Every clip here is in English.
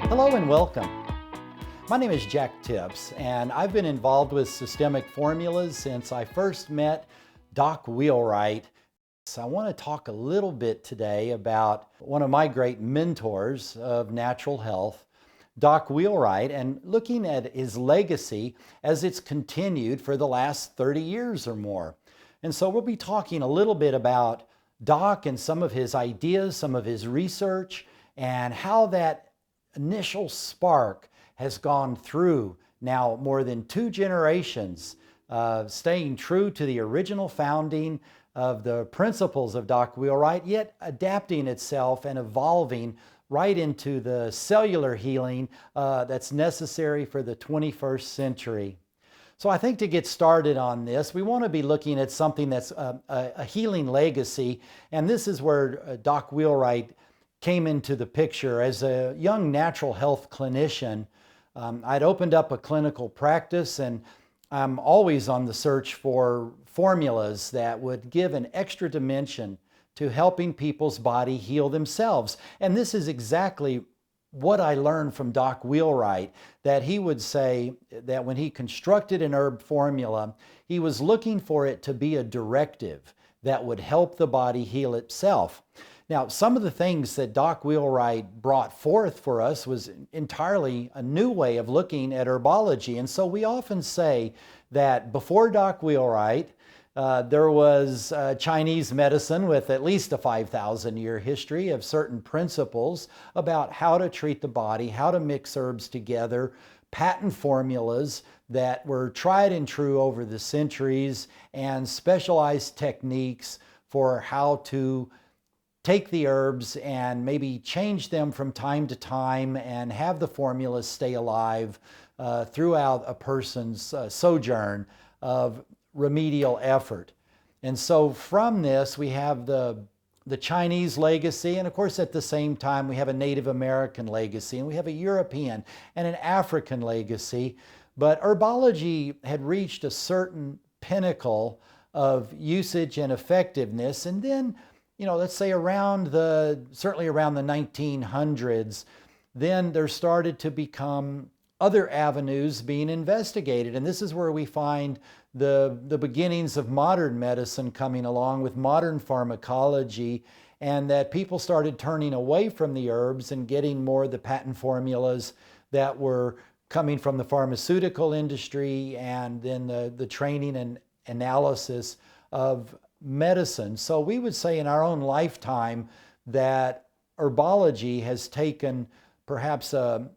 Hello and welcome. My name is Jack Tibbs, and I've been involved with systemic formulas since I first met Doc Wheelwright. So I want to talk a little bit today about one of my great mentors of natural health, Doc Wheelwright, and looking at his legacy as it's continued for the last 30 years or more. And so we'll be talking a little bit about Doc and some of his ideas, some of his research, and how that initial spark has gone through now more than 2 generations, staying true to the original founding of the principles of Doc Wheelwright, yet adapting itself and evolving right into the cellular healing that's necessary for the 21st century. So I think to get started on this, we want to be looking at something that's a healing legacy, and this is where Doc Wheelwright came into the picture. As a young natural health clinician, I'd opened up a clinical practice, and I'm always on the search for formulas that would give an extra dimension to helping people's body heal themselves. And this is exactly what I learned from Doc Wheelwright, that he would say that when he constructed an herb formula, he was looking for it to be a directive that would help the body heal itself. Now, some of the things that Doc Wheelwright brought forth for us was entirely a new way of looking at herbology. And so we often say that before Doc Wheelwright, there was Chinese medicine with at least a 5,000-year history of certain principles about how to treat the body, how to mix herbs together, patent formulas that were tried and true over the centuries, and specialized techniques for how to take the herbs and maybe change them from time to time and have the formulas stay alive throughout a person's sojourn of remedial effort. And so from this, we have the Chinese legacy, and of course at the same time we have a Native American legacy, and we have a European and an African legacy. But herbology had reached a certain pinnacle of usage and effectiveness, and then, you know, let's say certainly around the 1900s, then there started to become other avenues being investigated. And this is where we find the beginnings of modern medicine coming along with modern pharmacology, and that people started turning away from the herbs and getting more of the patent formulas that were coming from the pharmaceutical industry, and then the training and analysis of medicine. So we would say in our own lifetime that herbology has taken perhaps a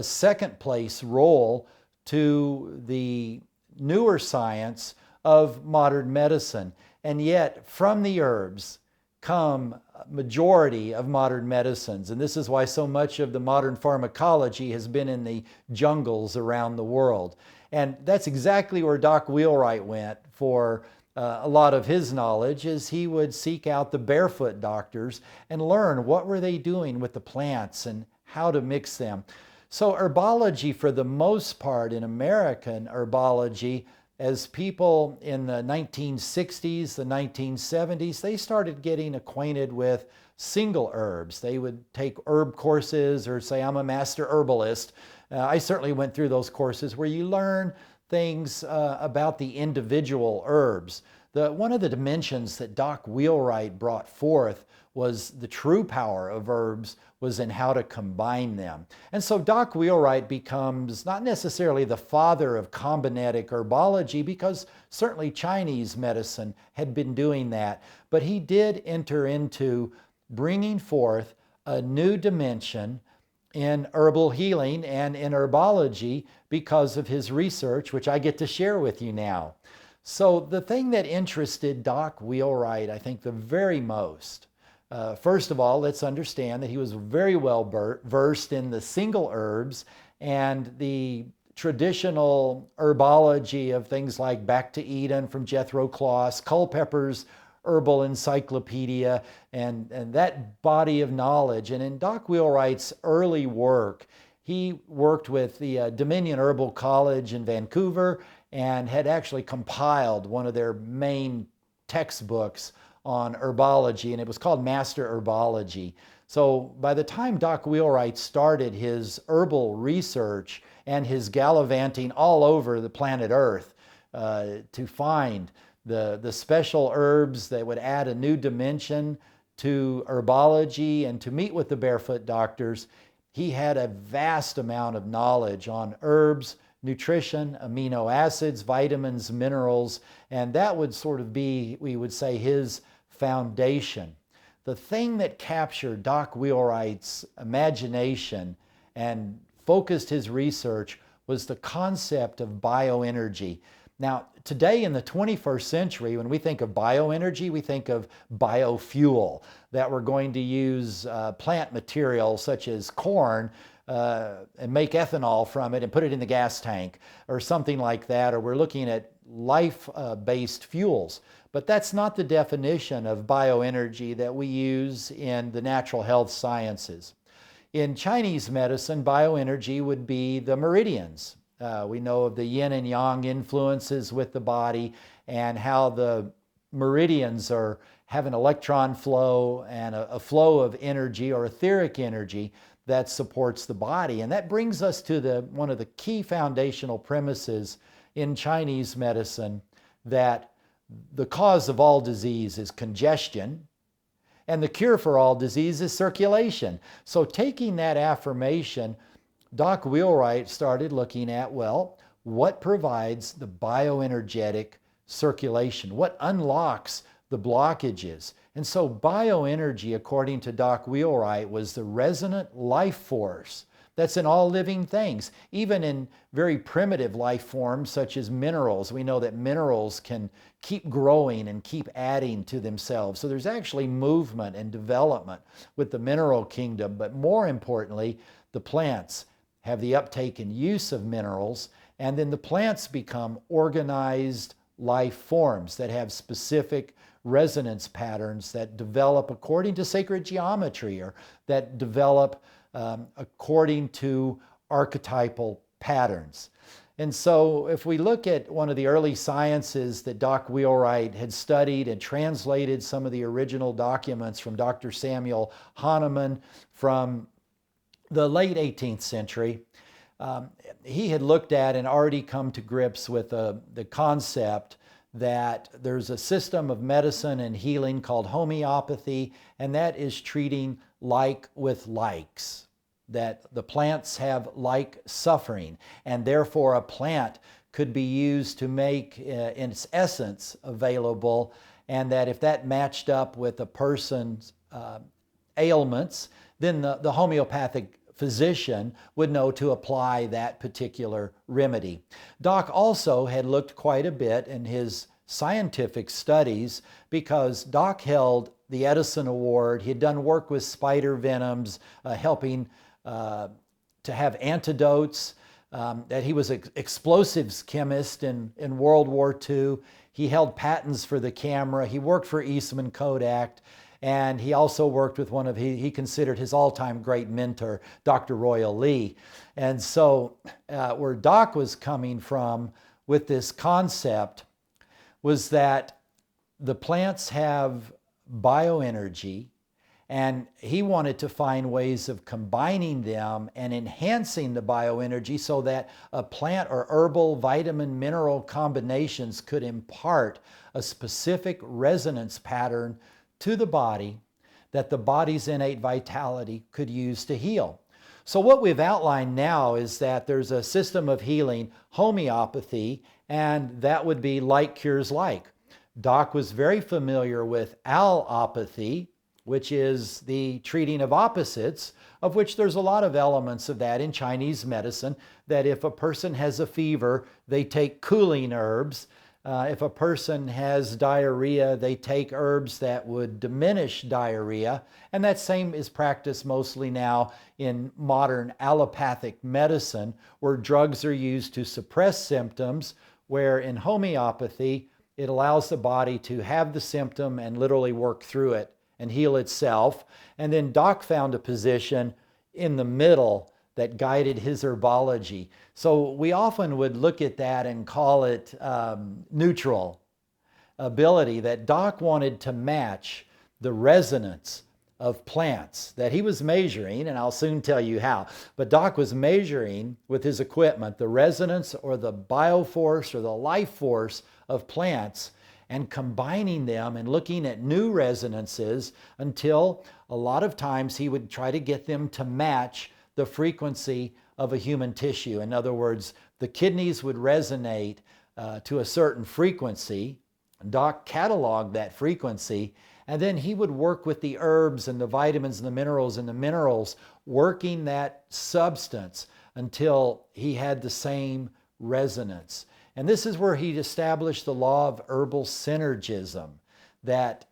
second place role to the newer science of modern medicine. And yet from the herbs come majority of modern medicines. And this is why so much of the modern pharmacology has been in the jungles around the world. And that's exactly where Doc Wheelwright went for a lot of his knowledge, is he would seek out the barefoot doctors and learn what were they doing with the plants and how to mix them. So herbology, for the most part in American herbology, as people in the 1960s, the 1970s, they started getting acquainted with single herbs. They would take herb courses or say, I'm a master herbalist. I certainly went through those courses where you learn things about the individual herbs. One of the dimensions that Doc Wheelwright brought forth was the true power of herbs was in how to combine them. And so Doc Wheelwright becomes not necessarily the father of combinatic herbology, because certainly Chinese medicine had been doing that, but he did enter into bringing forth a new dimension in herbal healing and in herbology because of his research, which I get to share with you now. So the thing that interested Doc Wheelwright, I think, the very most, first of all, let's understand that he was very well versed in the single herbs and the traditional herbology of things like Back to Eden from Jethro Kloss, Culpepper's Herbal Encyclopedia, and that body of knowledge. And in Doc Wheelwright's early work, he worked with the Dominion Herbal College in Vancouver and had actually compiled one of their main textbooks on herbology, and it was called Master Herbology. So by the time Doc Wheelwright started his herbal research and his gallivanting all over the planet Earth to find the special herbs that would add a new dimension to herbology and to meet with the barefoot doctors, he had a vast amount of knowledge on herbs, nutrition, amino acids, vitamins, minerals, and that would sort of be, we would say, his foundation. The thing that captured Doc Wheelwright's imagination and focused his research was the concept of bioenergy. Now, today in the 21st century, when we think of bioenergy, we think of biofuel, that we're going to use plant material such as corn and make ethanol from it and put it in the gas tank or something like that, or we're looking at life-based fuels. But that's not the definition of bioenergy that we use in the natural health sciences. In Chinese medicine, bioenergy would be the meridians. We know of the yin and yang influences with the body and how the meridians have an electron flow and a flow of energy or etheric energy that supports the body. And that brings us to one of the key foundational premises in Chinese medicine, that the cause of all disease is congestion, and the cure for all disease is circulation. So taking that affirmation, Doc Wheelwright started looking at, well, what provides the bioenergetic circulation? What unlocks the blockages? And so bioenergy, according to Doc Wheelwright, was the resonant life force that's in all living things. Even in very primitive life forms such as minerals, we know that minerals can keep growing and keep adding to themselves. So there's actually movement and development with the mineral kingdom, but more importantly, the plants have the uptake and use of minerals, and then the plants become organized life forms that have specific resonance patterns that develop according to sacred geometry, or that develop according to archetypal patterns. And so if we look at one of the early sciences that Doc Wheelwright had studied and translated some of the original documents from Dr. Samuel Hahnemann from the late 18th century, he had looked at and already come to grips with the concept that there's a system of medicine and healing called homeopathy, and that is treating like with likes, that the plants have like suffering, and therefore a plant could be used to make in its essence available, and that if that matched up with a person's ailments, then the homeopathic physician would know to apply that particular remedy. Doc also had looked quite a bit in his scientific studies, because Doc held the Edison Award. He had done work with spider venoms, helping to have antidotes, that he was an explosives chemist in World War II. He held patents for the camera. He worked for Eastman Kodak. And he also worked with one of, he considered his all-time great mentor, Dr. Royal Lee. And so where Doc was coming from with this concept was that the plants have bioenergy, and he wanted to find ways of combining them and enhancing the bioenergy so that a plant or herbal vitamin mineral combinations could impart a specific resonance pattern to the body that the body's innate vitality could use to heal. So what we've outlined now is that there's a system of healing, homeopathy, and that would be like cures like. Doc was very familiar with allopathy, which is the treating of opposites, of which there's a lot of elements of that in Chinese medicine, that if a person has a fever, they take cooling herbs. If a person has diarrhea, they take herbs that would diminish diarrhea. And that same is practiced mostly now in modern allopathic medicine, where drugs are used to suppress symptoms, where in homeopathy, it allows the body to have the symptom and literally work through it and heal itself. And then Doc found a position in the middle that guided his herbology. So we often would look at that and call it neutral ability, that Doc wanted to match the resonance of plants that he was measuring, and I'll soon tell you how. But Doc was measuring with his equipment the resonance or the bioforce or the life force of plants and combining them and looking at new resonances until a lot of times he would try to get them to match the frequency of a human tissue. In other words, the kidneys would resonate to a certain frequency. Doc cataloged that frequency, and then he would work with the herbs and the vitamins and the minerals, working that substance until he had the same resonance. And this is where he established the law of herbal synergism, that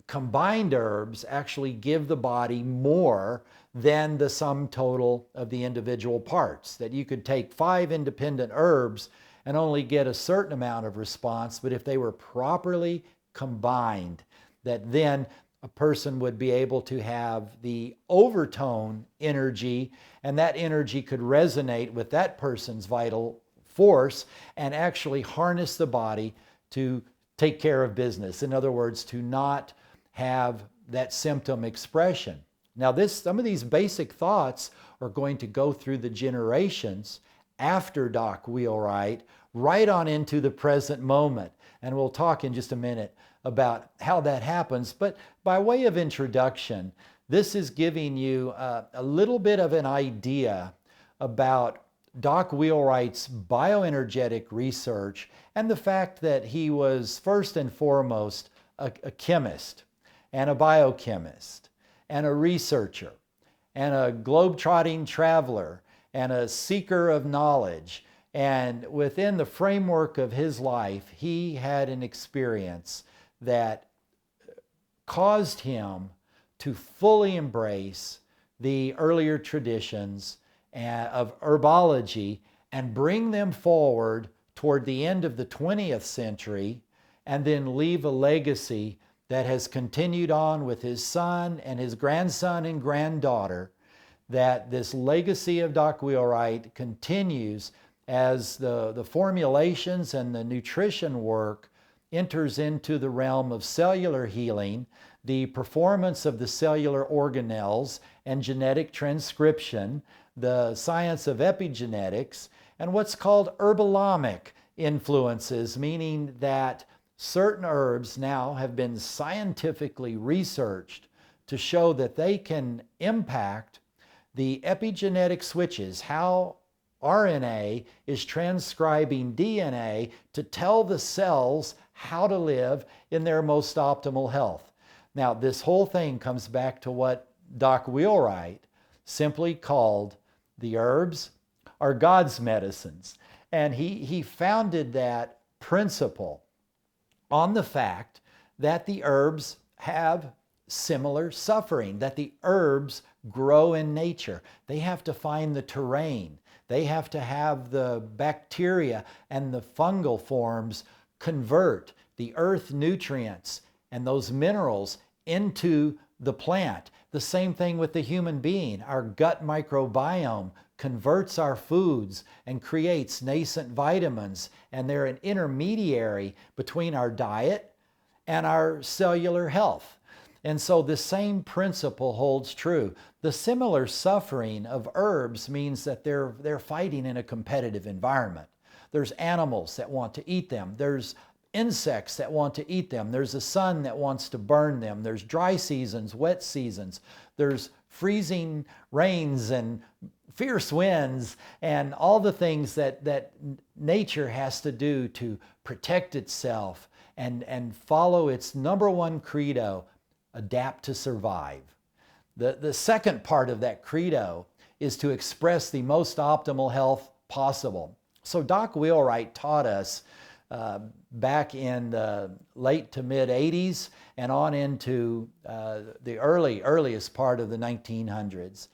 combined herbs actually give the body more than the sum total of the individual parts. That you could take 5 independent herbs and only get a certain amount of response, but if they were properly combined, that then a person would be able to have the overtone energy, and that energy could resonate with that person's vital force and actually harness the body to take care of business. In other words, to not have that symptom expression. Now, some of these basic thoughts are going to go through the generations after Doc Wheelwright, right on into the present moment. And we'll talk in just a minute about how that happens. But by way of introduction, this is giving you a little bit of an idea about Doc Wheelwright's bioenergetic research and the fact that he was first and foremost a chemist and a biochemist and a researcher and a globe-trotting traveler and a seeker of knowledge. And within the framework of his life, he had an experience that caused him to fully embrace the earlier traditions of herbology and bring them forward toward the end of the 20th century, and then leave a legacy that has continued on with his son and his grandson and granddaughter, that this legacy of Doc Wheelwright continues as the formulations and the nutrition work enters into the realm of cellular healing, the performance of the cellular organelles and genetic transcription, the science of epigenetics, and what's called herbolomic influences, meaning that certain herbs now have been scientifically researched to show that they can impact the epigenetic switches, how RNA is transcribing DNA to tell the cells how to live in their most optimal health. Now, this whole thing comes back to what Doc Wheelwright simply called the herbs are God's medicines. And he founded that principle on the fact that the herbs have similar suffering, that the herbs grow in nature. They have to find the terrain. They have to have the bacteria and the fungal forms convert the earth nutrients and those minerals into the plant. The same thing with the human being. Our gut microbiome converts our foods and creates nascent vitamins, and they're an intermediary between our diet and our cellular health. And so the same principle holds true. The similar suffering of herbs means that they're fighting in a competitive environment. There's animals that want to eat them. There's insects that want to eat them. There's a sun that wants to burn them. There's dry seasons, wet seasons. There's freezing rains and fierce winds and all the things that nature has to do to protect itself and follow its number one credo: adapt to survive. The second part of that credo is to express the most optimal health possible. So Doc Wheelwright taught us back in the late to mid 80s and on into the earliest part of the 1990s,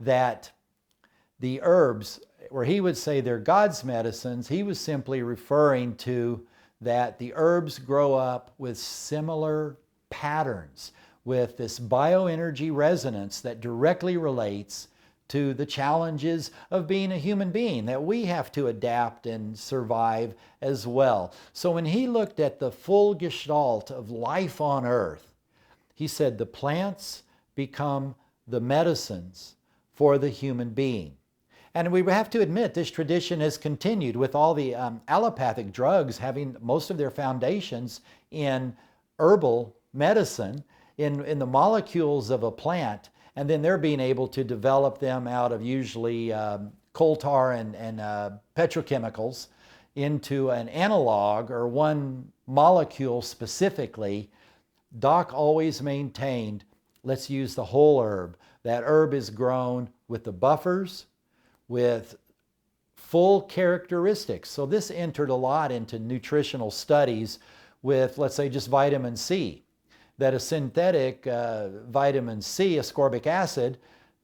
that the herbs, where he would say they're God's medicines, he was simply referring to that the herbs grow up with similar patterns, with this bioenergy resonance that directly relates to the challenges of being a human being, that we have to adapt and survive as well. So when he looked at the full gestalt of life on earth, He said the plants become the medicines for the human being. And we have to admit this tradition has continued with all the allopathic drugs having most of their foundations in herbal medicine, in the molecules of a plant, and then they're being able to develop them out of usually coal tar and petrochemicals into an analog or one molecule specifically. Doc always maintained, let's use the whole herb. That herb is grown with the buffers, with full characteristics. So this entered a lot into nutritional studies with, let's say, just vitamin C. That a synthetic vitamin C, ascorbic acid,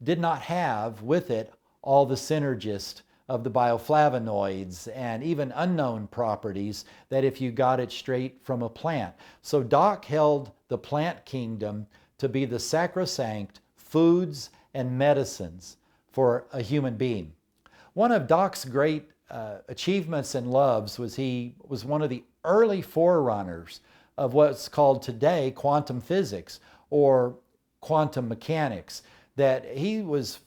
did not have with it all the synergist of the bioflavonoids and even unknown properties that if you got it straight from a plant. So Doc held the plant kingdom to be the sacrosanct foods and medicines for a human being. One of Doc's great achievements and loves was he was one of the early forerunners of what's called today quantum physics or quantum mechanics, that he was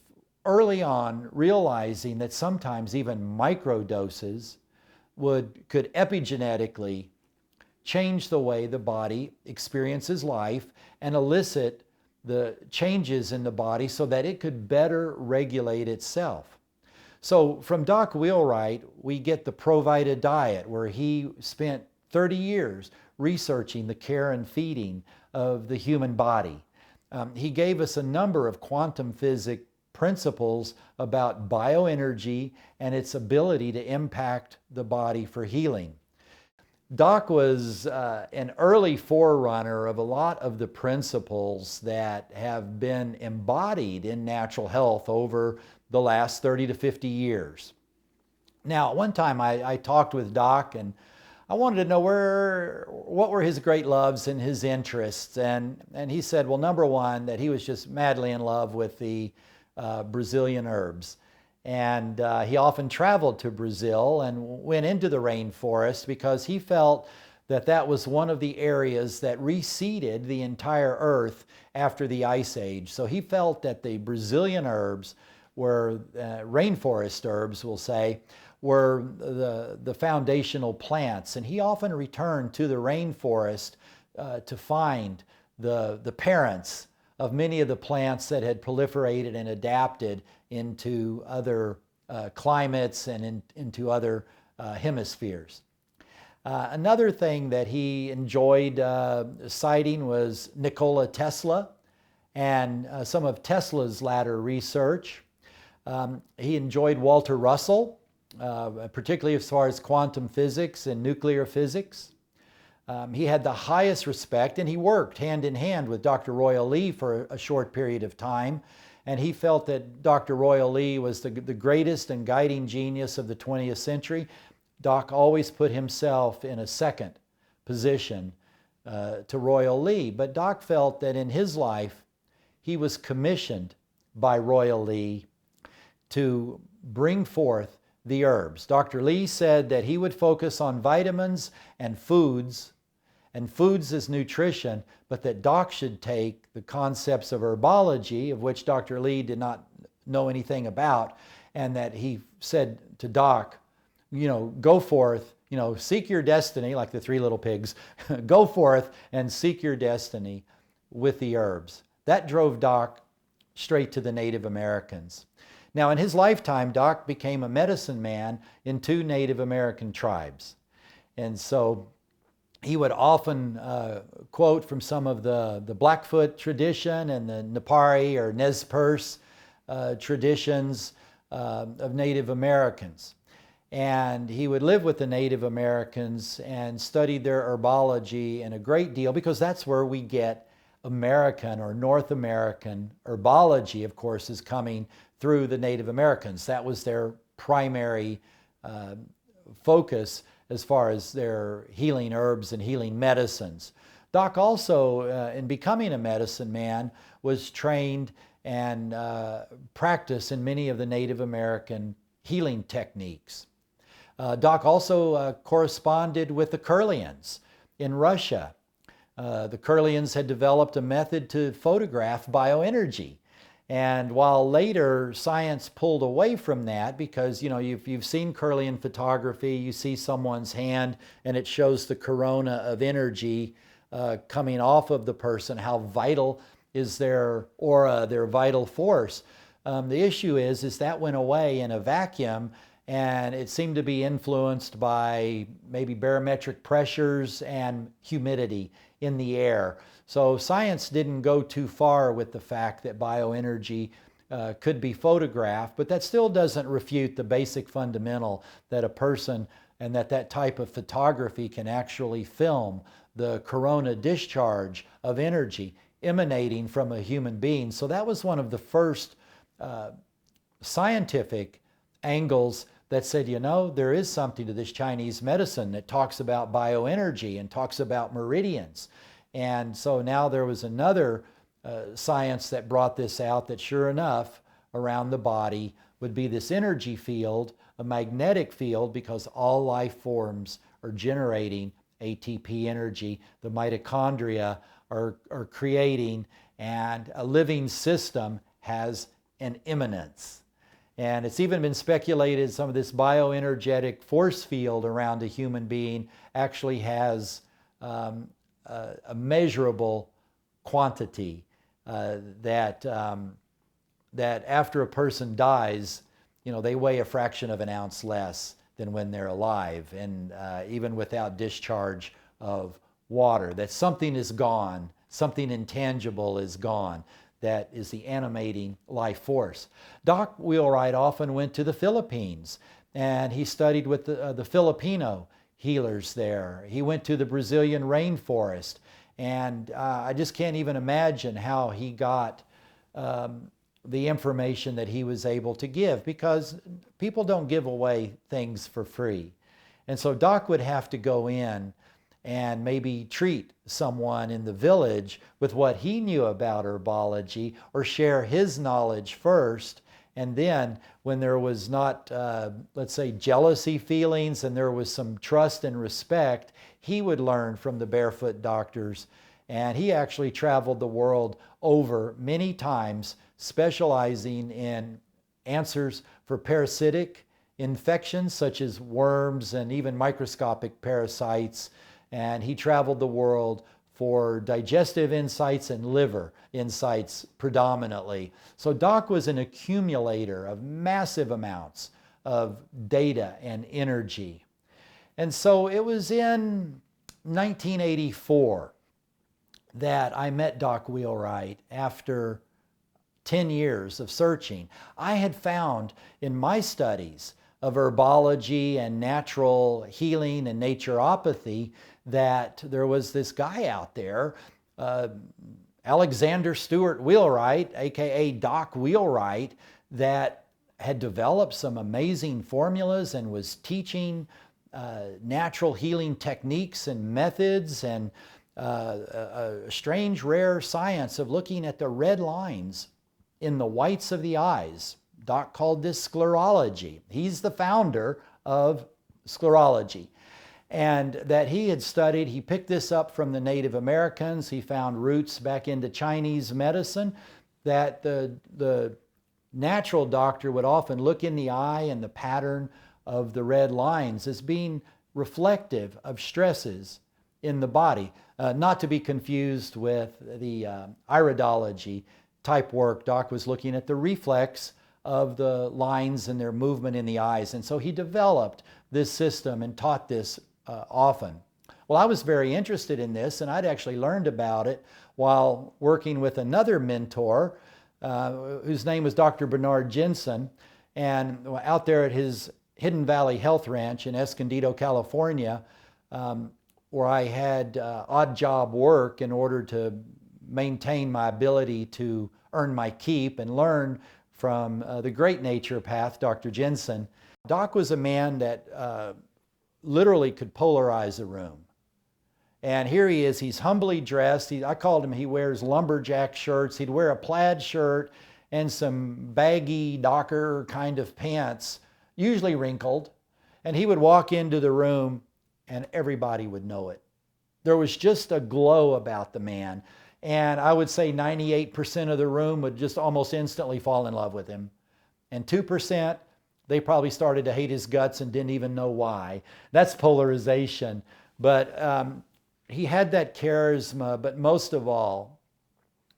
early on realizing that sometimes even microdoses could epigenetically change the way the body experiences life and elicit the changes in the body so that it could better regulate itself. So from Doc Wheelwright, we get the Provita diet, where he spent 30 years researching the care and feeding of the human body. He gave us a number of quantum physics principles about bioenergy and its ability to impact the body for healing. Doc was an early forerunner of a lot of the principles that have been embodied in natural health over the last 30 to 50 years. Now, one time I talked with Doc and I wanted to know what were his great loves and his interests. And he said, well, number one, that he was just madly in love with the Brazilian herbs. And he often traveled to Brazil and went into the rainforest because he felt that that was one of the areas that reseeded the entire earth after the Ice Age. So he felt that the Brazilian herbs were, rainforest herbs, we'll say, were the foundational plants. And he often returned to the rainforest to find the parents of many of the plants that had proliferated and adapted into other climates and into other hemispheres. Another thing that he enjoyed citing was Nikola Tesla and some of Tesla's latter research. He enjoyed Walter Russell, particularly as far as quantum physics and nuclear physics. He had the highest respect, and he worked hand in hand with Dr. Royal Lee for a short period of time, and he felt that Dr. Royal Lee was the greatest and guiding genius of the 20th century. Doc always put himself in a second position to Royal Lee, but Doc felt that in his life he was commissioned by Royal Lee to bring forth the herbs. Dr. Lee said that he would focus on vitamins and foods as nutrition, but that Doc should take the concepts of herbology, of which Dr. Lee did not know anything about, and that he said to Doc, go forth, seek your destiny, like the Three Little Pigs, go forth and seek your destiny with the herbs. That drove Doc straight to the Native Americans. Now, in his lifetime, Doc became a medicine man in 2 Native American tribes. And so he would often quote from some of the Blackfoot tradition and the Nepari or Nez Perce traditions of Native Americans. And he would live with the Native Americans and study their herbology in a great deal, because that's where we get American or North American herbology, of course, is coming through the Native Americans. That was their primary focus as far as their healing herbs and healing medicines. Doc also, in becoming a medicine man, was trained and practiced in many of the Native American healing techniques. Doc also corresponded with the Kurlians in Russia. The Curlians had developed a method to photograph bioenergy. And while later science pulled away from that, because you've seen Curlian photography, you see someone's hand and it shows the corona of energy coming off of the person, how vital is their aura, their vital force. The issue is that went away in a vacuum, and it seemed to be influenced by maybe barometric pressures and humidity in the air. So science didn't go too far with the fact that bioenergy could be photographed, but that still doesn't refute the basic fundamental that a person and that type of photography can actually film the corona discharge of energy emanating from a human being. So that was one of the first scientific angles that said, there is something to this Chinese medicine that talks about bioenergy and talks about meridians. And so now there was another science that brought this out, that sure enough, around the body would be this energy field, a magnetic field, because all life forms are generating ATP energy. The mitochondria are creating, and a living system has an immanence. And it's even been speculated some of this bioenergetic force field around a human being actually has a measurable quantity that after a person dies, they weigh a fraction of an ounce less than when they're alive, and even without discharge of water, that something is gone, something intangible is gone. That is the animating life force. Doc Wheelwright often went to the Philippines, and he studied with the Filipino healers there. He went to the Brazilian rainforest, and I just can't even imagine how he got the information that he was able to give, because people don't give away things for free. And so Doc would have to go in and maybe treat someone in the village with what he knew about herbology, or share his knowledge first. And then when there was not, let's say, jealousy feelings, and there was some trust and respect, he would learn from the barefoot doctors. And he actually traveled the world over many times, specializing in answers for parasitic infections such as worms and even microscopic parasites. And he traveled the world for digestive insights and liver insights predominantly. So Doc was an accumulator of massive amounts of data and energy. And so it was in 1984 that I met Doc Wheelwright after 10 years of searching. I had found in my studies of herbology and natural healing and naturopathy that there was this guy out there, Alexander Stewart Wheelwright, aka Doc Wheelwright, that had developed some amazing formulas and was teaching natural healing techniques and methods, and a strange rare science of looking at the red lines in the whites of the eyes. Doc called this sclerology. He's the founder of sclerology. And that he had studied, he picked this up from the Native Americans. He found roots back into Chinese medicine, that the natural doctor would often look in the eye and the pattern of the red lines as being reflective of stresses in the body. Not to be confused with the iridology type work. Doc was looking at the reflex of the lines and their movement in the eyes. And so he developed this system and taught this often. Well, I was very interested in this, and I'd actually learned about it while working with another mentor whose name was Dr. Bernard Jensen. And out there at his Hidden Valley Health Ranch in Escondido, California, where I had odd job work in order to maintain my ability to earn my keep and learn from the great naturopath, Dr. Jensen. Doc was a man that literally could polarize a room. And here he is, he's humbly dressed. I called him, he wears lumberjack shirts. He'd wear a plaid shirt and some baggy Docker kind of pants, usually wrinkled. And he would walk into the room and everybody would know it. There was just a glow about the man. And I would say 98% of the room would just almost instantly fall in love with him. And 2%, they probably started to hate his guts and didn't even know why. That's polarization. But he had that charisma, but most of all,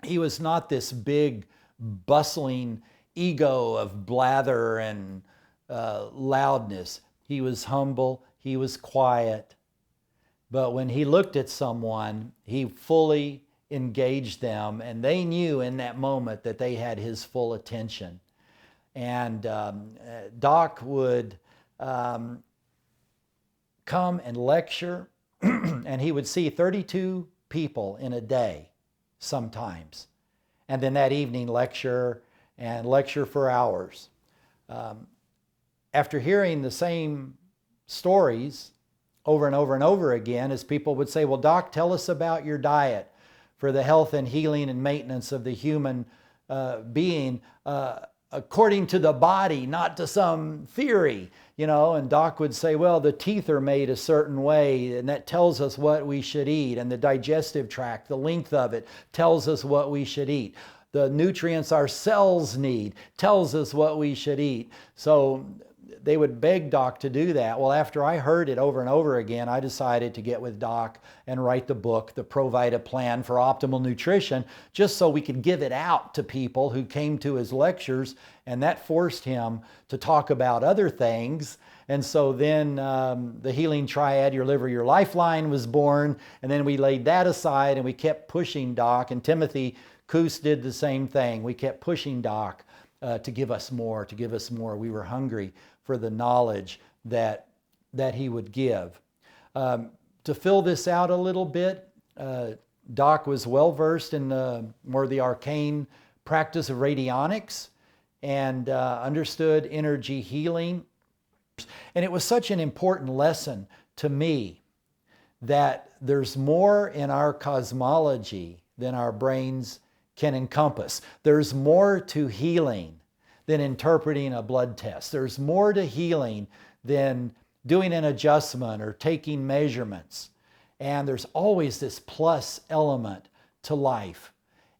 he was not this big, bustling ego of blather and loudness. He was humble, he was quiet. But when he looked at someone, he fully engaged them, and they knew in that moment that they had his full attention. And Doc would come and lecture, and he would see 32 people in a day sometimes. And then that evening lecture and lecture for hours. After hearing the same stories over and over and over again, as people would say, well, Doc, tell us about your diet for the health and healing and maintenance of the human being according to the body, not to some theory, you know. And Doc would say, well, the teeth are made a certain way, and that tells us what we should eat. And the digestive tract, the length of it, tells us what we should eat. The nutrients our cells need tells us what we should eat. So they would beg Doc to do that. Well, after I heard it over and over again, I decided to get with Doc and write the book, The Provita Plan for Optimal Nutrition, just so we could give it out to people who came to his lectures, and that forced him to talk about other things. And so then the Healing Triad, Your Liver, Your Lifeline was born, and then we laid that aside and we kept pushing Doc, and Timothy Coos did the same thing. We kept pushing Doc to give us more, to give us more. We were hungry for the knowledge that he would give. To fill this out a little bit, Doc was well versed in more the arcane practice of radionics and understood energy healing. And it was such an important lesson to me that there's more in our cosmology than our brains can encompass. There's more to healing than interpreting a blood test. There's more to healing than doing an adjustment or taking measurements. And there's always this plus element to life.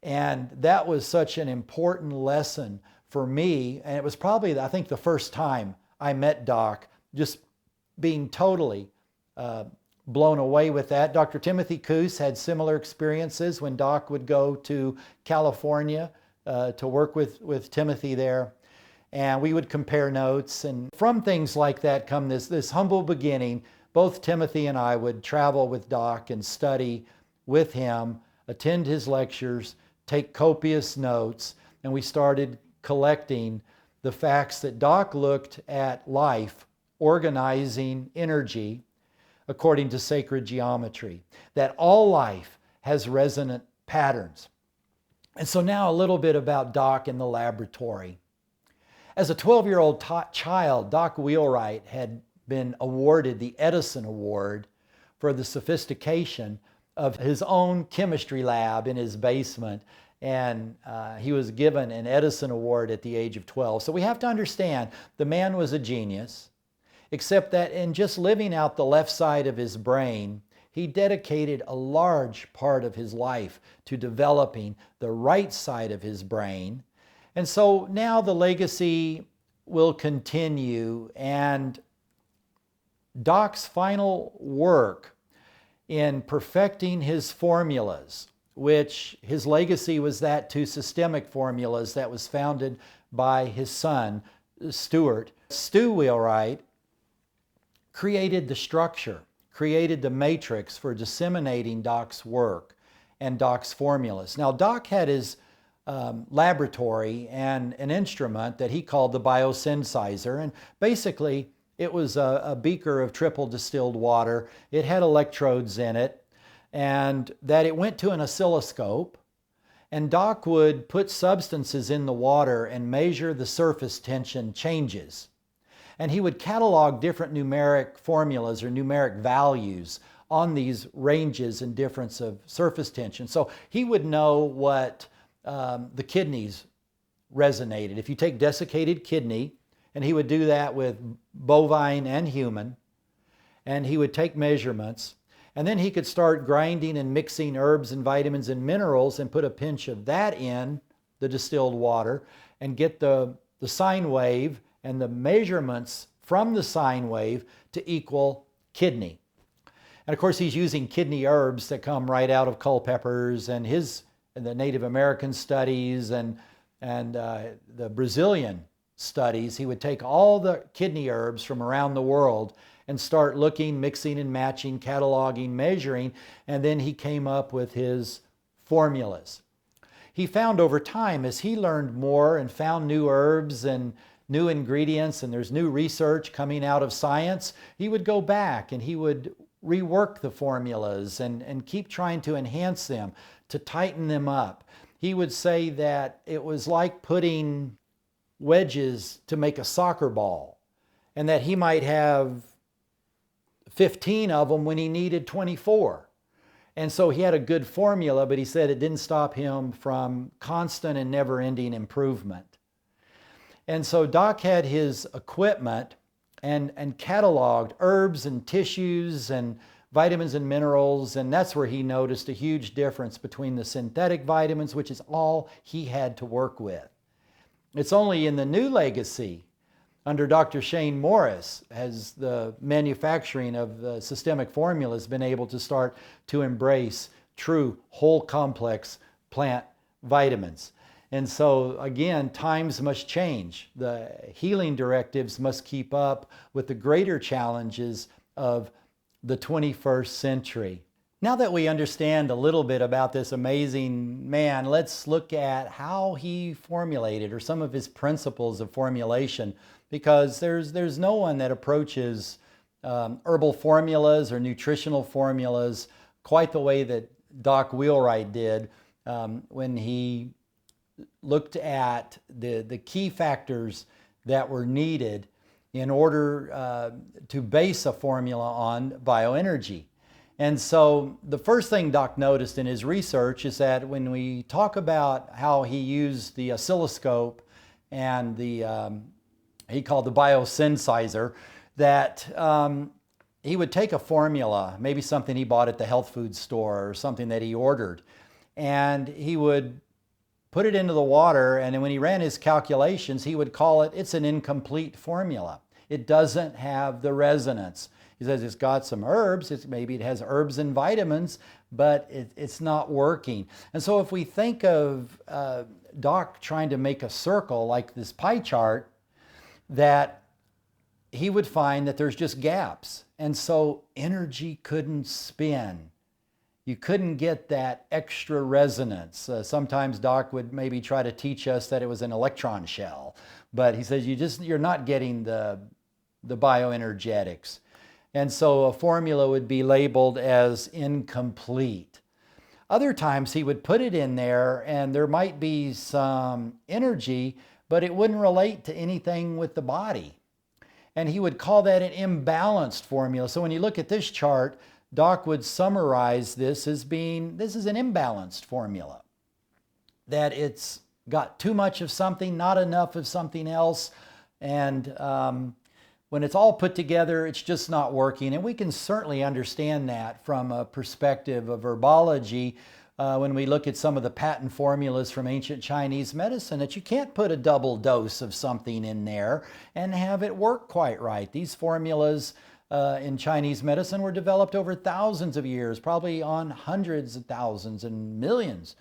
And that was such an important lesson for me. And it was probably, I think, the first time I met Doc, just being totally blown away with that. Dr. Timothy Coos had similar experiences when Doc would go to California to work with Timothy there. And we would compare notes, and from things like that come this humble beginning. Both Timothy and I would travel with Doc and study with him, attend his lectures, take copious notes, and we started collecting the facts that Doc looked at life, organizing energy according to sacred geometry, that all life has resonant patterns. And so now a little bit about Doc in the laboratory. As a 12-year-old child, Doc Wheelwright had been awarded the Edison Award for the sophistication of his own chemistry lab in his basement. And he was given an Edison Award at the age of 12. So we have to understand, the man was a genius, except that in just living out the left side of his brain, he dedicated a large part of his life to developing the right side of his brain. And so now the legacy will continue, and Doc's final work in perfecting his formulas, which his legacy was that to systemic formulas that was founded by his son, Stu Wheelwright, created the structure, created the matrix for disseminating Doc's work and Doc's formulas. Now, Doc had his laboratory and an instrument that he called the biosynthesizer, and basically it was a beaker of triple distilled water. It had electrodes in it, and that it went to an oscilloscope, and Doc would put substances in the water and measure the surface tension changes. And he would catalog different numeric formulas or numeric values on these ranges and difference of surface tension. So he would know what the kidneys resonated. If you take desiccated kidney, and he would do that with bovine and human, and he would take measurements, And then he could start grinding and mixing herbs and vitamins and minerals and put a pinch of that in the distilled water and get the sine wave and the measurements from the sine wave to equal kidney. And of course, he's using kidney herbs that come right out of Culpeper's and the Native American studies and the Brazilian studies. He would take all the kidney herbs from around the world and start looking, mixing and matching, cataloging, measuring, and then he came up with his formulas. He found over time, as he learned more and found new herbs and new ingredients, and there's new research coming out of science, he would go back and he would rework the formulas and keep trying to enhance them, to tighten them up. He would say that it was like putting wedges to make a soccer ball, and that he might have 15 of them when he needed 24. And so he had a good formula, but he said it didn't stop him from constant and never-ending improvement. And so Doc had his equipment and cataloged herbs and tissues and vitamins and minerals, and that's where he noticed a huge difference between the synthetic vitamins, which is all he had to work with. It's only in the new legacy under Dr. Shane Morris has the manufacturing of the systemic formulas been able to start to embrace true whole complex plant vitamins. And so again, times must change. The healing directives must keep up with the greater challenges of the 21st century. Now that we understand a little bit about this amazing man, let's look at how he formulated, or some of his principles of formulation, because there's no one that approaches herbal formulas or nutritional formulas quite the way that Doc Wheelwright did when he looked at the key factors that were needed in order to base a formula on bioenergy. And so the first thing Doc noticed in his research is that when we talk about how he used the oscilloscope and he called the biosynthesizer, that he would take a formula, maybe something he bought at the health food store or something that he ordered, and he would put it into the water, and then when he ran his calculations, he would call it's an incomplete formula. It doesn't have the resonance. He says it's got some herbs, maybe it has herbs and vitamins, but it's not working. And so if we think of Doc trying to make a circle like this pie chart, that he would find that there's just gaps. And so energy couldn't spin. You couldn't get that extra resonance. Sometimes Doc would maybe try to teach us that it was an electron shell, but he says you're not getting the bioenergetics. And so a formula would be labeled as incomplete. Other times he would put it in there and there might be some energy, but it wouldn't relate to anything with the body. And he would call that an imbalanced formula. So when you look at this chart, Doc would summarize this as being, this is an imbalanced formula. That it's got too much of something, not enough of something else. And when it's all put together, it's just not working. And we can certainly understand that from a perspective of herbology when we look at some of the patent formulas from ancient Chinese medicine, that you can't put a double dose of something in there and have it work quite right. These formulas in Chinese medicine were developed over thousands of years, probably on hundreds of thousands and millions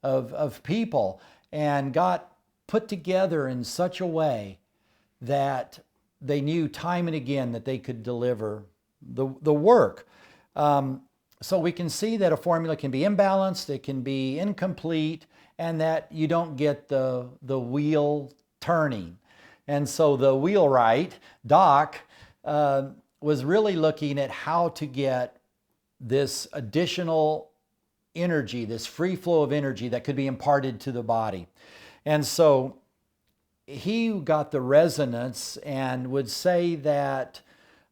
of people, and got put together in such a way that they knew time and again that they could deliver the work. So we can see that a formula can be imbalanced, it can be incomplete, and that you don't get the wheel turning. And so the Wheelwright, Doc, was really looking at how to get this additional energy, this free flow of energy that could be imparted to the body. And so he got the resonance and would say that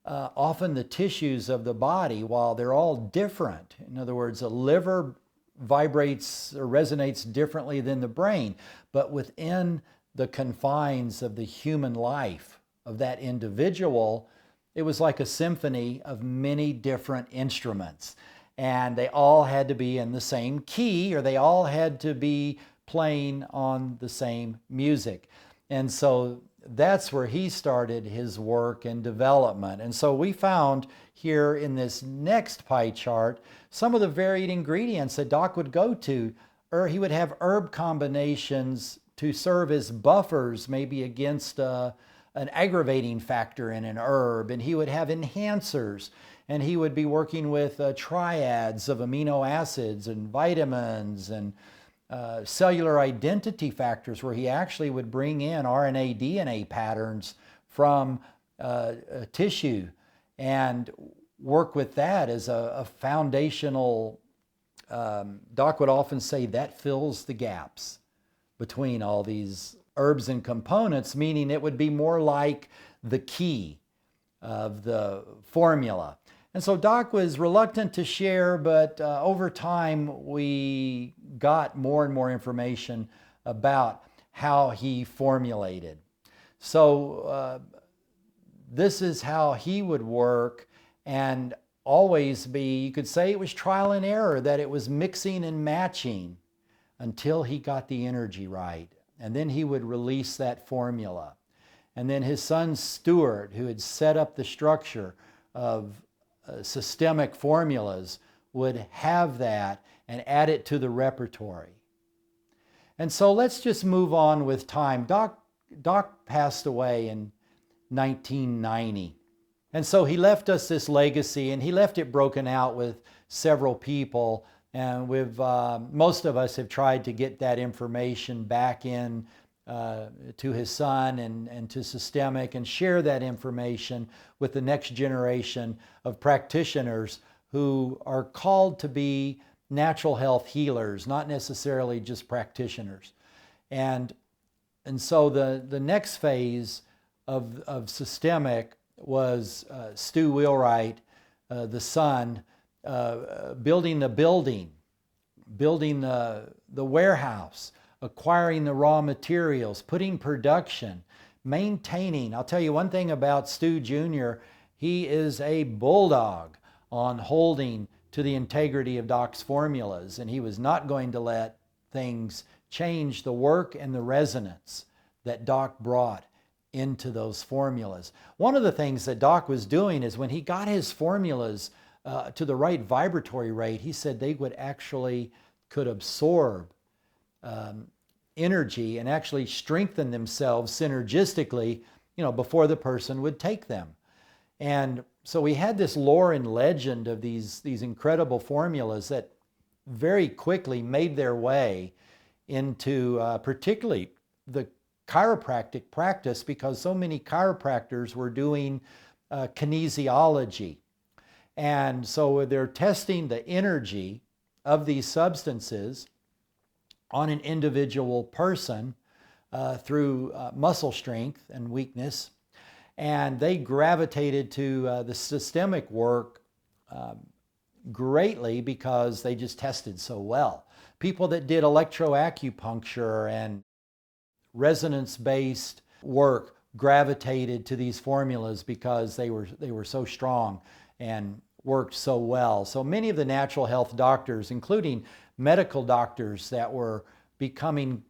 often the tissues of the body, while they're all different, in other words, a liver vibrates or resonates differently than the brain, but within the confines of the human life of that individual, it was like a symphony of many different instruments. And they all had to be in the same key, or they all had to be playing on the same music. And so that's where he started his work and development. And so we found here in this next pie chart some of the varied ingredients that Doc would go to. Or he would have herb combinations to serve as buffers, maybe against an aggravating factor in an herb. And he would have enhancers. And he would be working with triads of amino acids and vitamins and cellular identity factors, where he actually would bring in RNA, DNA patterns from tissue and work with that as a foundational. Doc would often say that fills the gaps between all these herbs and components, meaning it would be more like the key of the formula. And so Doc was reluctant to share, but over time we got more and more information about how he formulated. So this is how he would work, and always be, you could say it was trial and error, that it was mixing and matching until he got the energy right. And then he would release that formula. And then his son Stuart, who had set up the structure of systemic formulas, would have that and add it to the repertory. And so let's just move on with time. Doc passed away in 1990. And so he left us this legacy, and he left it broken out with several people. And most of us have tried to get that information back in to his son and to Systemic, and share that information with the next generation of practitioners who are called to be natural health healers, not necessarily just practitioners. And so the next phase of Systemic was Stu Wheelwright, the son, building the building, building the warehouse, acquiring the raw materials, putting production, maintaining. I'll tell you one thing about Stu Jr., he is a bulldog on holding to the integrity of Doc's formulas, and he was not going to let things change the work and the resonance that Doc brought into those formulas. One of the things that Doc was doing is when he got his formulas to the right vibratory rate, he said they could absorb energy and actually strengthen themselves synergistically, before the person would take them. And so we had this lore and legend of these incredible formulas that very quickly made their way into particularly the chiropractic practice, because so many chiropractors were doing kinesiology. And so they're testing the energy of these substances on an individual person through muscle strength and weakness. And they gravitated to the systemic work greatly because they just tested so well. People that did electroacupuncture and resonance-based work gravitated to these formulas because they were so strong and worked so well. So many of the natural health doctors, including medical doctors that were becoming,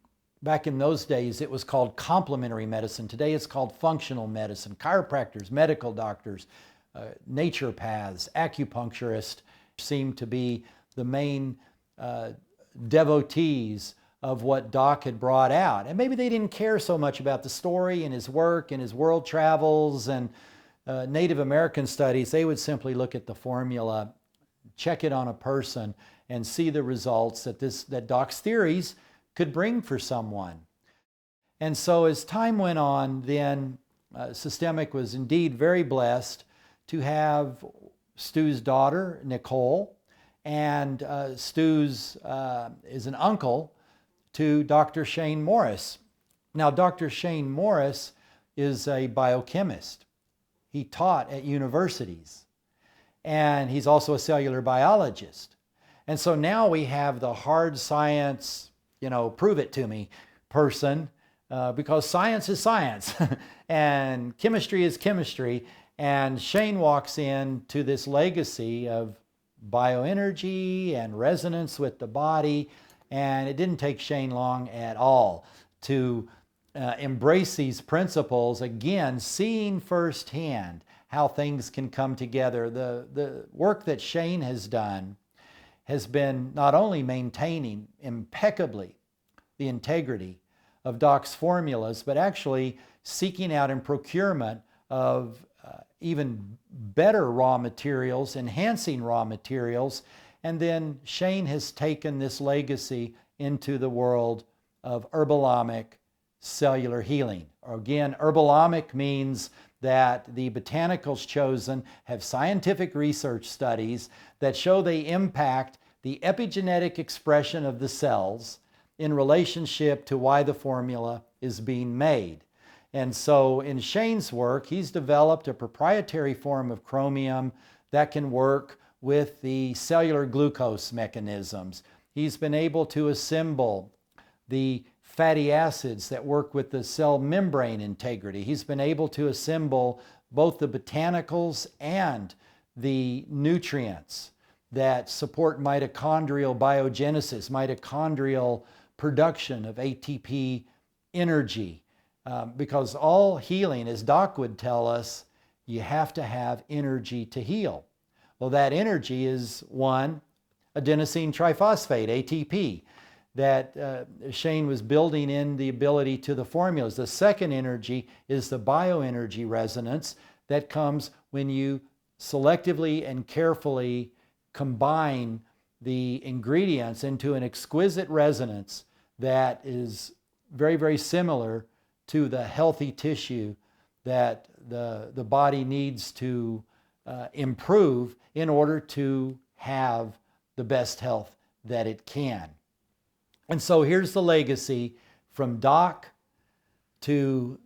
back in those days, it was called complementary medicine. Today it's called functional medicine. Chiropractors, medical doctors, naturopaths, acupuncturists seem to be the main devotees of what Doc had brought out. And maybe they didn't care so much about the story and his work and his world travels and Native American studies. They would simply look at the formula, check it on a person, and see the results that Doc's theories could bring for someone. And so as time went on, then Systemic was indeed very blessed to have Stu's daughter, Nicole, and Stu's is an uncle to Dr. Shane Morris. Now, Dr. Shane Morris is a biochemist. He taught at universities, and he's also a cellular biologist. And so now we have the hard science, prove it to me person, because science is science and chemistry is chemistry. And Shane walks into this legacy of bioenergy and resonance with the body, and it didn't take Shane long at all to embrace these principles, again, seeing firsthand how things can come together. The work that Shane has done has been not only maintaining impeccably the integrity of Doc's formulas, but actually seeking out and procurement of even better raw materials, enhancing raw materials. And then Shane has taken this legacy into the world of herbolomic cellular healing. Again, herbolomic means that the botanicals chosen have scientific research studies that show they impact the epigenetic expression of the cells in relationship to why the formula is being made. And so in Shane's work, he's developed a proprietary form of chromium that can work with the cellular glucose mechanisms. He's been able to assemble the fatty acids that work with the cell membrane integrity. He's been able to assemble both the botanicals and the nutrients that support mitochondrial biogenesis, mitochondrial production of ATP energy. Because all healing, as Doc would tell us, you have to have energy to heal. Well, that energy is one, adenosine triphosphate, ATP, that Shane was building in the ability to the formulas. The second energy is the bioenergy resonance that comes when you selectively and carefully combine the ingredients into an exquisite resonance that is very, very similar to the healthy tissue that the body needs to improve in order to have the best health that it can. And so here's the legacy from Doc to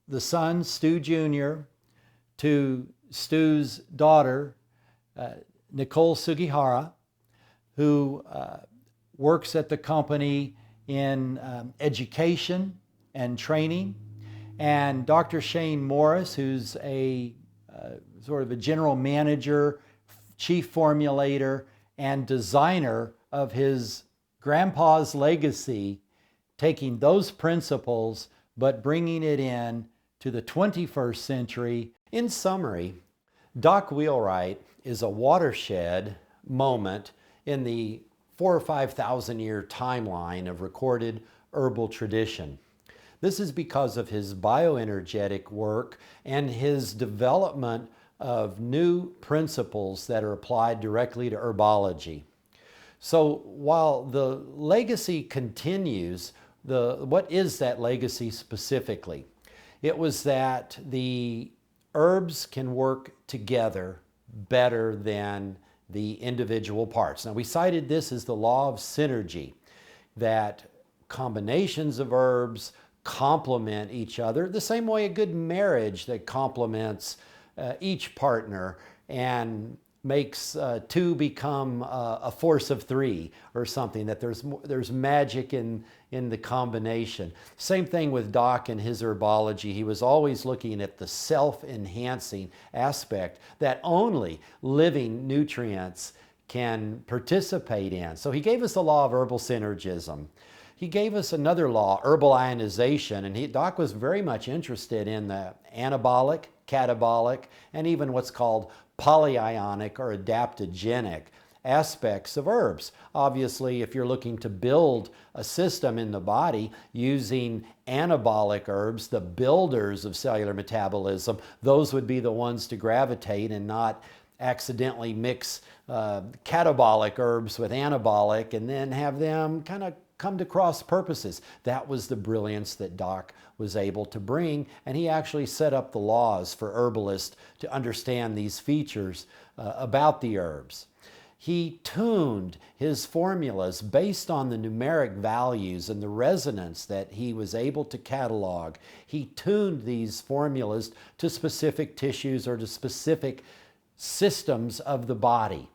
the son, Stu Jr., to Stu's daughter, Nicole Sugihara, who works at the company in education and training, and Dr. Shane Morris, who's a sort of a general manager, chief formulator, and designer of his grandpa's legacy, taking those principles but bringing it in to the 21st century. In summary, Doc Wheelwright is a watershed moment in the 4,000 or 5,000 year timeline of recorded herbal tradition. This is because of his bioenergetic work and his development of new principles that are applied directly to herbology. So while the legacy continues, what is that legacy specifically? It was that the herbs can work together better than the individual parts. Now, we cited this as the law of synergy, that combinations of herbs complement each other the same way a good marriage that complements each partner and makes two become a force of three or something, that there's magic in the combination. Same thing with Doc and his herbology. He was always looking at the self-enhancing aspect that only living nutrients can participate in. So he gave us the law of herbal synergism. He gave us another law, herbal ionization, and Doc was very much interested in the anabolic, catabolic, and even what's called polyionic or adaptogenic aspects of herbs. Obviously, if you're looking to build a system in the body using anabolic herbs, the builders of cellular metabolism, those would be the ones to gravitate and not accidentally mix catabolic herbs with anabolic and then have them kind of come to cross purposes. That was the brilliance that Doc was able to bring, and he actually set up the laws for herbalists to understand these features about the herbs. He tuned his formulas based on the numeric values and the resonance that he was able to catalog. He tuned these formulas to specific tissues or to specific systems of the body.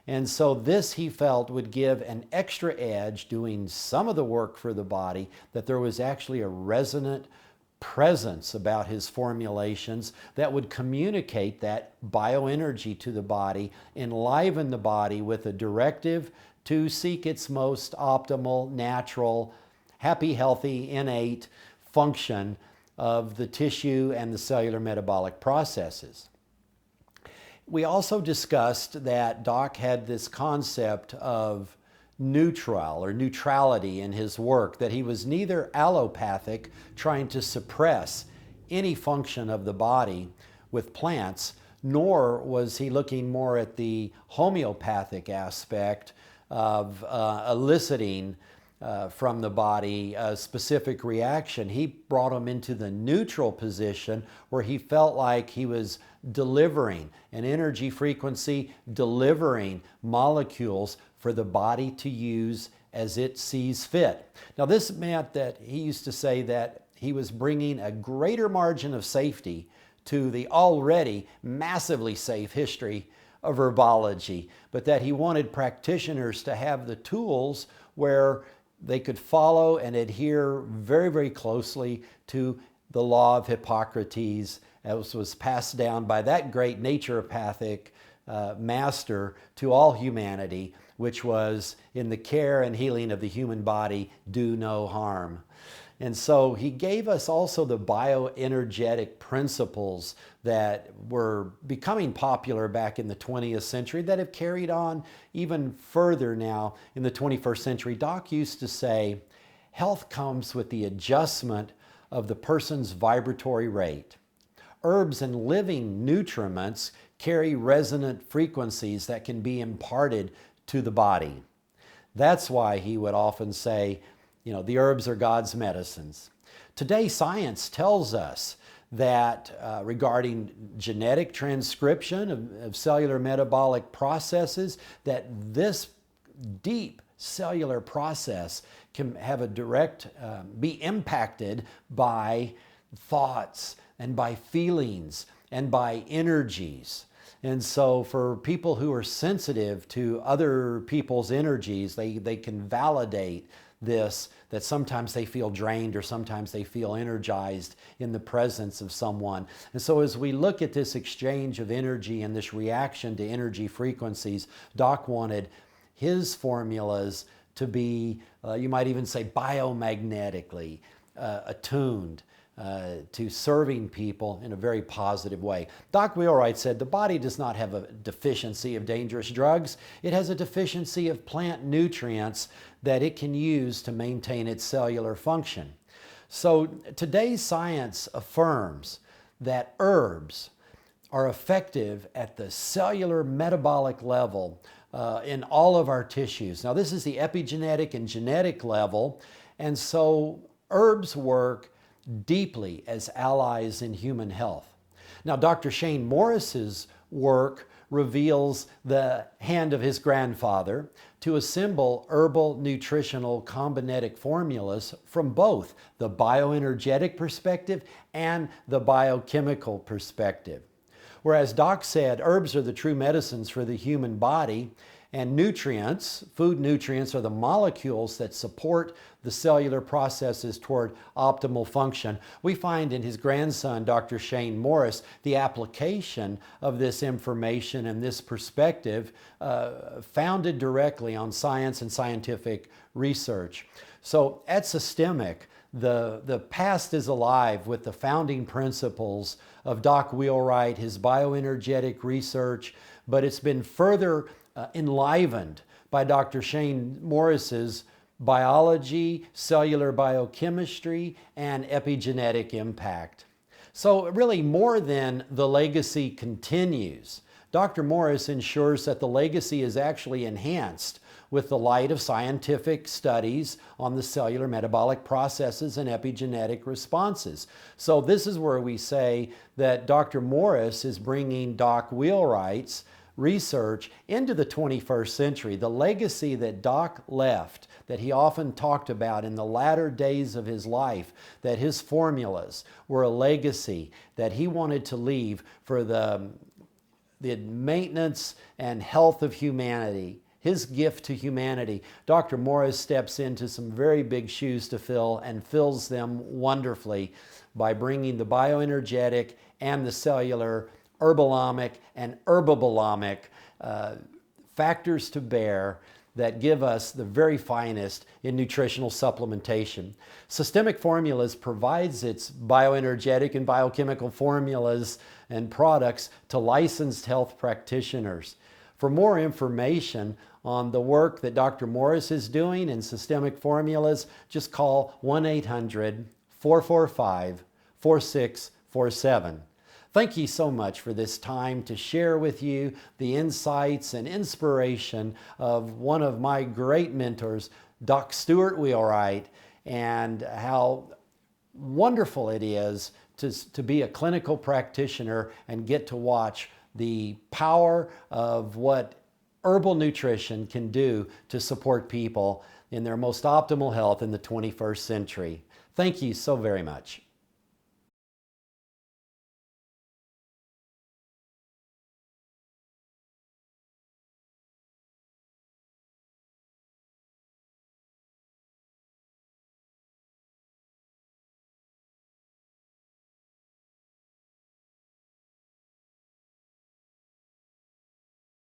And so this, he felt, would give an extra edge doing some of the work for the body, that there was actually a resonant presence about his formulations that would communicate that bioenergy to the body, enliven the body with a directive to seek its most optimal, natural, happy, healthy, innate function of the tissue and the cellular metabolic processes. We also discussed that Doc had this concept of neutral or neutrality in his work, that he was neither allopathic, trying to suppress any function of the body with plants, nor was he looking more at the homeopathic aspect of eliciting from the body a specific reaction. He brought him into the neutral position where he felt like he was delivering an energy frequency, delivering molecules for the body to use as it sees fit. Now, this meant that he used to say that he was bringing a greater margin of safety to the already massively safe history of herbology, but that he wanted practitioners to have the tools where they could follow and adhere very, very closely to the law of Hippocrates, as was passed down by that great naturopathic master to all humanity, which was, in the care and healing of the human body, do no harm. And so he gave us also the bioenergetic principles that were becoming popular back in the 20th century that have carried on even further now in the 21st century. Doc used to say, health comes with the adjustment of the person's vibratory rate. Herbs and living nutriments carry resonant frequencies that can be imparted to the body. That's why he would often say, you know, the herbs are God's medicines. Today, science tells us that regarding genetic transcription of cellular metabolic processes, that this deep cellular process can have a direct, be impacted by thoughts and by feelings and by energies. And so for people who are sensitive to other people's energies, they can validate this, that sometimes they feel drained or sometimes they feel energized in the presence of someone. And so as we look at this exchange of energy and this reaction to energy frequencies, Doc wanted his formulas to be, you might even say, biomagnetically attuned to serving people in a very positive way. Doc Wheelwright said, the body does not have a deficiency of dangerous drugs. It has a deficiency of plant nutrients that it can use to maintain its cellular function. So today's science affirms that herbs are effective at the cellular metabolic level in all of our tissues. Now, this is the epigenetic and genetic level, and so herbs work deeply as allies in human health. Now, Dr. Shane Morris's work reveals the hand of his grandfather to assemble herbal nutritional combinetic formulas from both the bioenergetic perspective and the biochemical perspective. Whereas Doc said herbs are the true medicines for the human body, and nutrients, food nutrients, are the molecules that support the cellular processes toward optimal function. We find in his grandson, Dr. Shane Morris, the application of this information and this perspective founded directly on science and scientific research. So at Systemic, the past is alive with the founding principles of Doc Wheelwright, his bioenergetic research, but it's been further enlivened by Dr. Shane Morris's biology, cellular biochemistry, and epigenetic impact. So really, more than the legacy continues, Dr. Morris ensures that the legacy is actually enhanced with the light of scientific studies on the cellular metabolic processes and epigenetic responses. So this is where we say that Dr. Morris is bringing Doc Wheelwright's research into the 21st century. The legacy that Doc left, that he often talked about in the latter days of his life, that his formulas were a legacy that he wanted to leave for the maintenance and health of humanity his gift to humanity. Dr. Morris steps into some very big shoes to fill and fills them wonderfully by bringing the bioenergetic and the cellular, herbolomic and herbabolomic factors to bear that give us the very finest in nutritional supplementation. Systemic Formulas provides its bioenergetic and biochemical formulas and products to licensed health practitioners. For more information on the work that Dr. Morris is doing in Systemic Formulas, just call 1-800-445-4647. Thank you so much for this time to share with you the insights and inspiration of one of my great mentors, Doc Stuart Wheelwright, and how wonderful it is to be a clinical practitioner and get to watch the power of what herbal nutrition can do to support people in their most optimal health in the 21st century. Thank you so very much.